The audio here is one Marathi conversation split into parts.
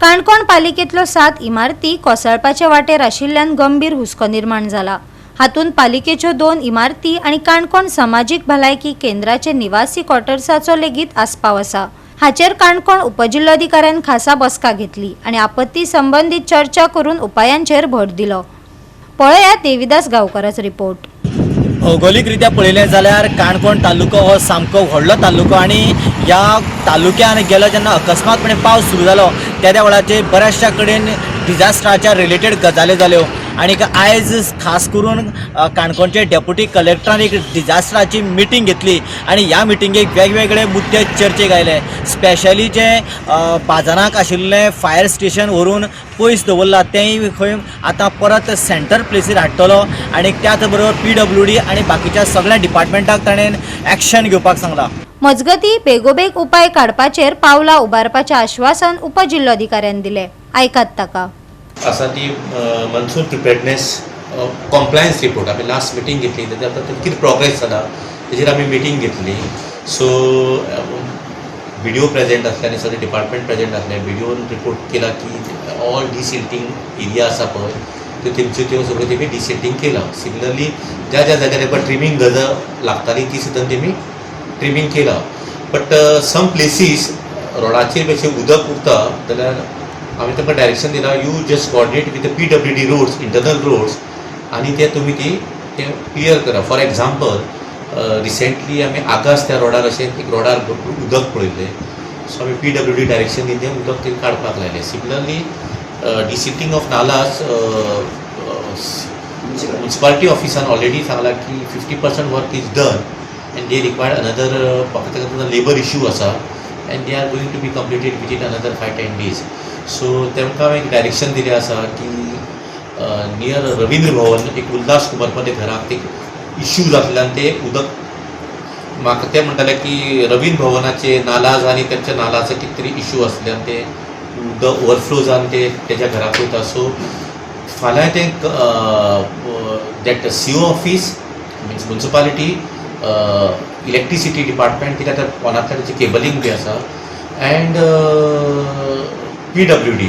काणकोण पालिकेतलो 7 इमारती कोसळपाचे वाटेर आशिल्ल्यान गंभीर हुस्को निर्माण जाला। हातून पालिकेच्यो 2 इमारती आणि काणकोण सामाजिक भलायकी केंद्राचे निवासी क्वार्टर्साचो लेगीत आस्पाव आसा। हाचेर काणकोण उपजिल्लोधिकाऱ्यान खासा बसका घेतली आणि आपत्ती संबंधित चर्चा करून उपायांचेर भर दिलो। पळयात देविदास गांवकाराचो रिपोर्ट। भौगोलिकरित्या पळयलें जाल्यार काणकोण तालुको हो सामको व्हडलो तालुको आणि ह्या तालुक्यान गेलो जेन्ना अकस्मातपणे पावस सुरू जालो त्या वेळाचेर बऱ्याचशा कडेन डिजास्टराच्या रिलेटेड गजाली जाल्यो आणि आयज खास करून काणकोणचे डेप्युटी कलेक्टरान एक डिजास्टराची मिटींग घेतली आणि ह्या मिटींगेक वेगवेगळे मुद्दे चर्चेक आयले। स्पेशली जे बाजाराक आशिल्लें फायर स्टेशन व्हरून पयस दवरला तेंय खंय आतां परत सेंटर प्लेसीर हाडटलो आणि त्याच बरोबर PWD आणि बाकीच्या सगळ्या डिपार्टमेंटाक ताणें एक्शन घेवपाक सांगला। मजगती बेगोबेग उपाय काडपाचेर पावलां उबारपाचें आश्वासन उपजिल्लोधिकाऱ्यान दिलें। आयकात ताका। असा ती मनसून प्रिपेर्डनेस कॉम्प्लायन्स रिपोर्ट आमी लास्ट मिटींग घेतली तेजेर कितें प्रोग्रेस जाला तेजेर आमी मिटींग घेतली। सो BDO प्रेजेंट आसले आनी सगळे डिपार्टमेंट प्रेजेंट आसले। BDOन रिपोर्ट केला की ऑल डिसिल्टिंग एरिया आसा पळय तेंच्यो त्यो सगळ्यो तेमी डिसिल्टिंग केला। सिमिलरली ज्या ज्या जाग्यार एकदा ट्रिमींग गरज लागताली ती सुद्दां तेमी ट्रिमींग केला। बट सम प्लेसीस रोडाचेर बेश्टें उदक उरता जाल्यार आमी तांकां डायरेक्शन दिला you just coordinate with the PWD roads internal roads आनी ते तुमी ते क्लियर करा। फॉर एग्जाम्पल रिसेंटली आमी आगास त्या रोडार अशें एक रोडार उदक पळयलें सो आमी PWD डायरेक्शन दिवन तें उदक थंय काडपाक लायलें। Similarly desilting of nalas municipality ऑफिसान ऑलरेडी सांगला की 50% work is done and they required another ताका लेबर इश्यू आसा and they are going to be completed within another 5-10 days। So तेमकां एक डायरेक्शन दिलें आसा की नियर रवींद्र भवन एक उल्हास कुमारपणे घराक ते इश्यू जातल्यान ते उदक म्हाका ते म्हणटाले की रवींद्र भवनाचे नालाज आनी तेंच्या नालाचो कितें तरी इश्यू आसल्यान ते उदक ओवरफ्लो जावन ते तेज्या घराक वयता। सो फाल्यां ते that CO office means municipality electricity department कित्याक त्या फोनांतल्यान तेची केबलींग बी आसा एंड PWD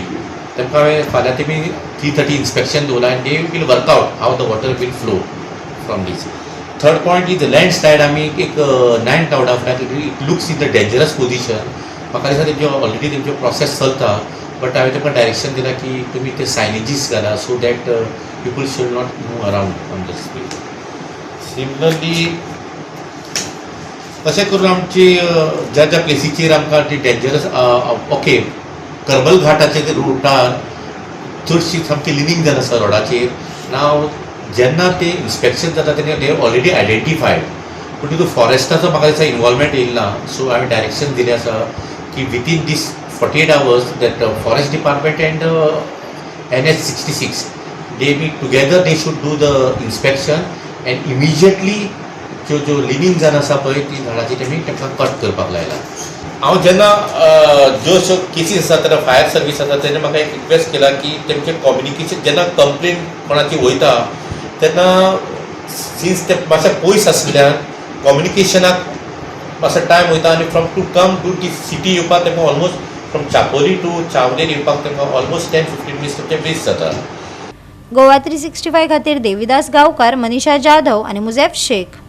तेमकां हांवें फाल्यां तेमी 3:30 इन्स्पेक्शन दवरला आनी they will work out how the water will flow from this. Third point is the landslide आमी एक 9 टावडा flat it looks in the dangerous position. म्हाका दिसता तेंच्यो ऑलरेडी तेंच्यो प्रोसेस चलता बट हांवें तेमकां डायरेक्शन दिलां की तुमी ते सायनेजीस घाला so that people should not move around on the street. Similarly तशें करून आमची ज्या ज्या प्लेसीचेर आमकां ती डेंजरस ओके करमल घाटाचे रुटार चडशी सामकी लिनींग जावन आसा रोडाचेर। नाव जेन्ना ते इन्स्पेक्शन जाता तेन्ना दे ऑलरेडी आयडेंटिफायड पूण तितून फॉरेस्टाचो म्हाका दिसता इनवॉल्वमेंट येयला ना। सो हांवें डायरेक्शन दिलें आसा की within this 48 hours that forest department and NH66 they be together they should do the inspection and immediately ज्यो लिनींग जावन आसा पळय ती झाडाची तेमी तांकां कट करपाक लायला। हांव जेन्ना ज्यो अश्यो केसीस आसा तेन्ना फायर सर्वीस आसा तेन्ना म्हाका एक रिक्वेस्ट केला की तेमचें कम्युनिकेशन जेन्ना कंप्लेन कोणाची वयता तेन्ना सिन्स ते मातशें पयस आसल्यान कम्युनिकेशनाक मातसो टायम वयता आनी from to come to the city येवपाक तेमकां almost from Chapoli to Chawder येवपाक तेमकां ऑलमोस्ट 10-15 मिनिट्स तेमचें वेस्ट जाता। गोवा 365 खातीर देविदास गांवकार, मनीषा जाधव आणि मुझेफ शेख।